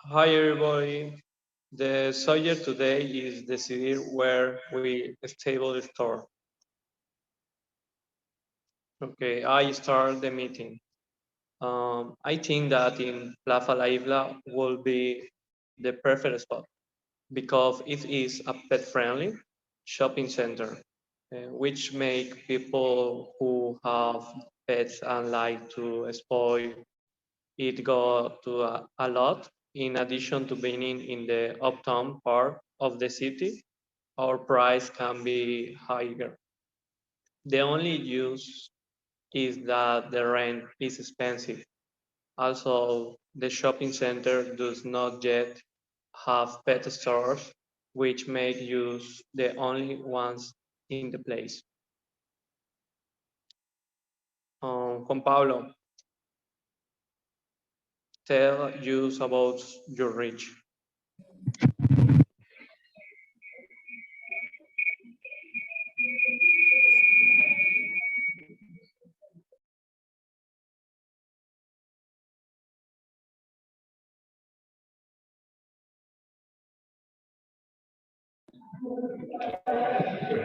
Hi everybody. The subject today is decidir where we stable the store. Okay, I start the meeting. I think that in Plaza La Isla will be the perfect spot because it is a pet-friendly shopping center, which make people who have pets and like to spoil it go to a lot. In addition to being in the uptown part of the city, our price can be higher. The only use is that the rent is expensive. Also, the shopping center does not yet have pet stores, which make use the only ones in the place. Juan Pablo, tell us about your reach.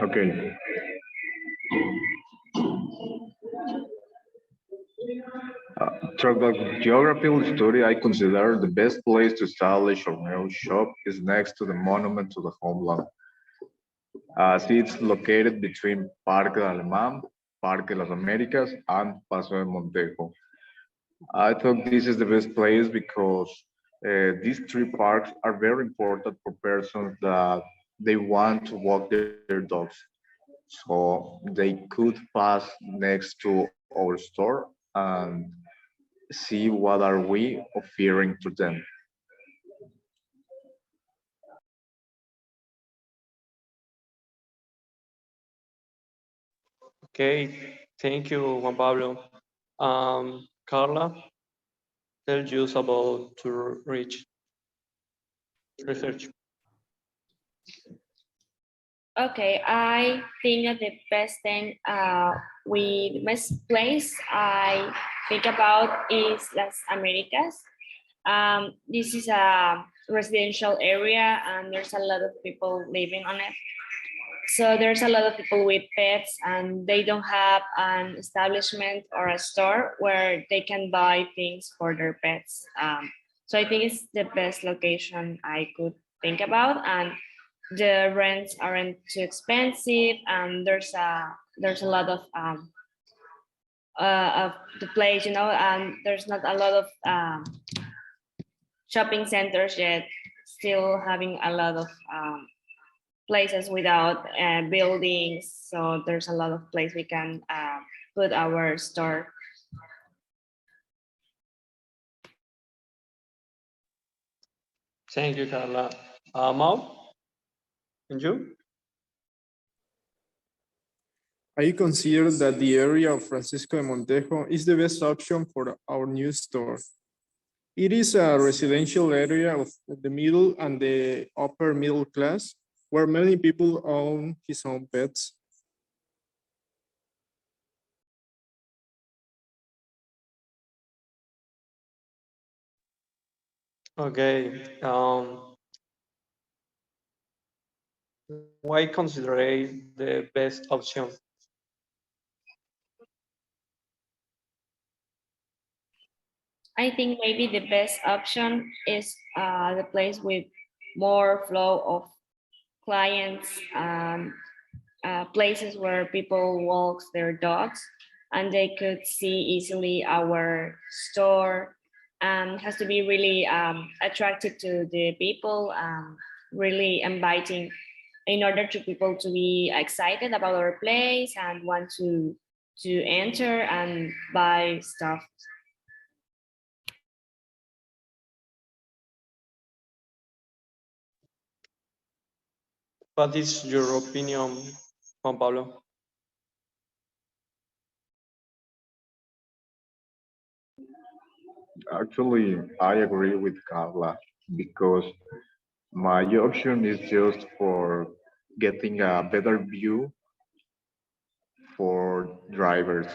Okay, through the geographical study, I consider the best place to establish a new shop is next to the monument to the homeland, as it's located between Parque del Alemán, Parque de las Américas, and Paso de Montejo. I thought this is the best place because these three parks are very important for persons that they want to walk their dogs. So they could pass next to our store and see what are we offering to them. Okay, thank you, Juan Pablo. Carla, tell us about to reach research. Okay, I think that the best thing, the best place I think about is Las Americas. This is a residential area and there's a lot of people living on it. So there's a lot of people with pets and they don't have an establishment or a store where they can buy things for their pets. So I think it's the best location I could think about, and the rents aren't too expensive, and there's a lot of the place, and there's not a lot of shopping centers yet, still having a lot of places without buildings. So there's a lot of place we can put our store. Thank you, Carla. Mau, and you? I consider that the area of Francisco de Montejo is the best option for our new store. It is a residential area of the middle and the upper middle class, where many people own his own pets. Okay. Why consider the best option? I think maybe the best option is the place with more flow of clients, places where people walk their dogs and they could see easily our store. Has to be really attractive to the people, really inviting in order to people to be excited about our place and want to enter and buy stuff. What is your opinion, Juan Pablo? Actually, I agree with Carla because my option is just for getting a better view for drivers,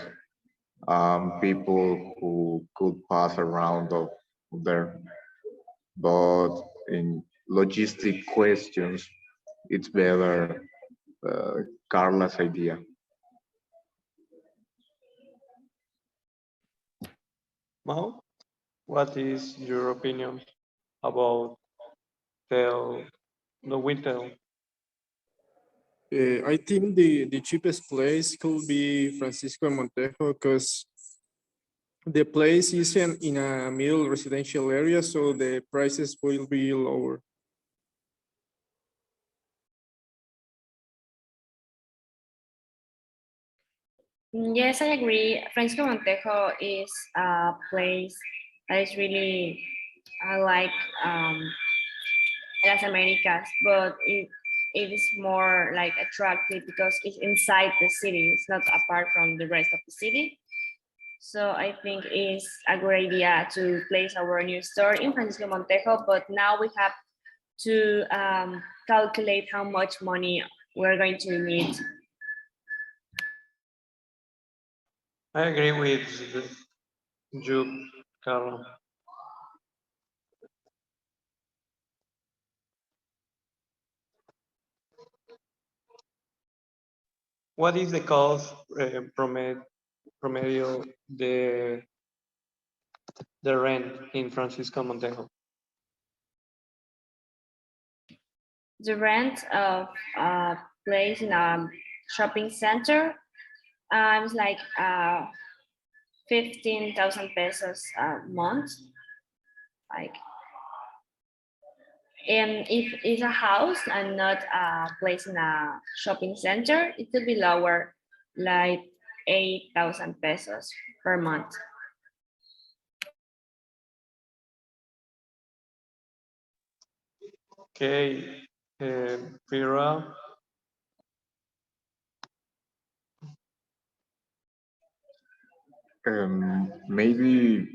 people who could pass around of there. but in logistic questions, it's better Carla's idea. Mao, what is your opinion about the winter? I think the cheapest place could be Francisco de Montejo because the place is in a middle residential area, so the prices will be lower. Yes, I agree. Francisco Montejo is a place that is really, I like Las Americas, but it is more like attractive because it's inside the city. It's not apart from the rest of the city. So I think it's a good idea to place our new store in Francisco Montejo, but now we have to calculate how much money we're going to need. I agree with you, Carla. What is the cost promedio the rent in Francisco Montejo? The rent of a place in a shopping center is like 15,000 pesos a month. Like, and if it's a house and not a place in a shopping center, it will be lower, like 8,000 pesos per month. Okay, Fira, Maybe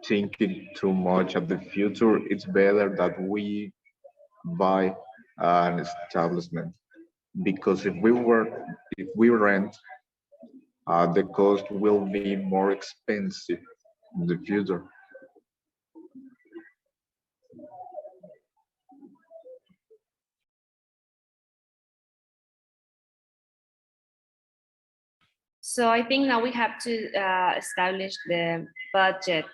thinking too much of the future, it's better that we buy an establishment because if we rent, the cost will be more expensive in the future. So I think now we have to establish the budget.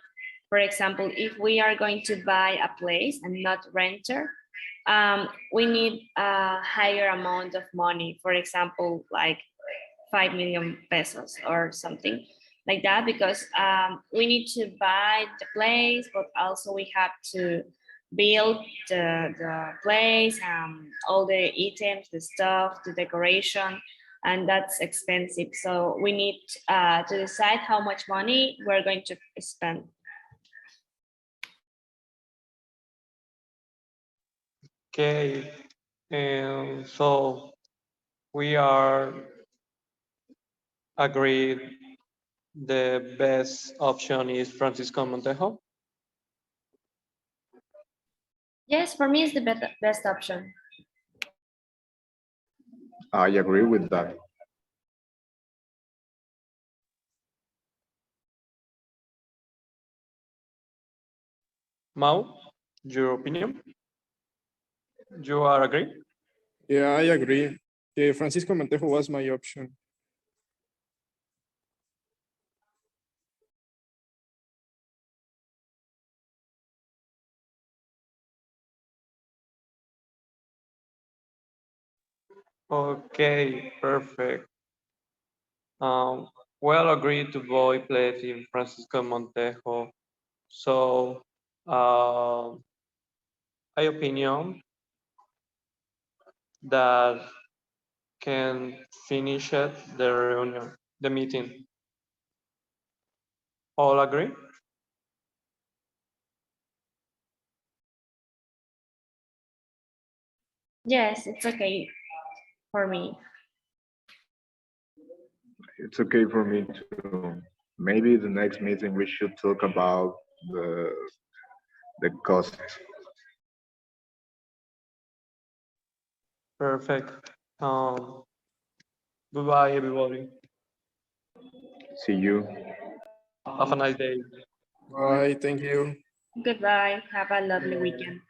For example, if we are going to buy a place and not renter, we need a higher amount of money. For example, like 5 million pesos or something like that, because we need to buy the place, but also we have to build the place, all the items, the stuff, the decoration, and that's expensive. So we need to decide how much money we're going to spend. okay, and so we are agreed the best option is Francisco Montejo. Yes, for me, it's the best option. I agree with that. Mao, your opinion? You are agree? Yeah, I agree. Francisco Montejo was my option. Okay, perfect. Um, well agreed to boy place in Francisco Montejo. So, I opinion that can finish it the reunion, the meeting. All agree? Yes, it's okay for me. It's okay for me too. Maybe the next meeting we should talk about the the cost. Perfect. Goodbye, everybody. See you. Have a nice day. Bye, thank you. Goodbye. Have a lovely weekend.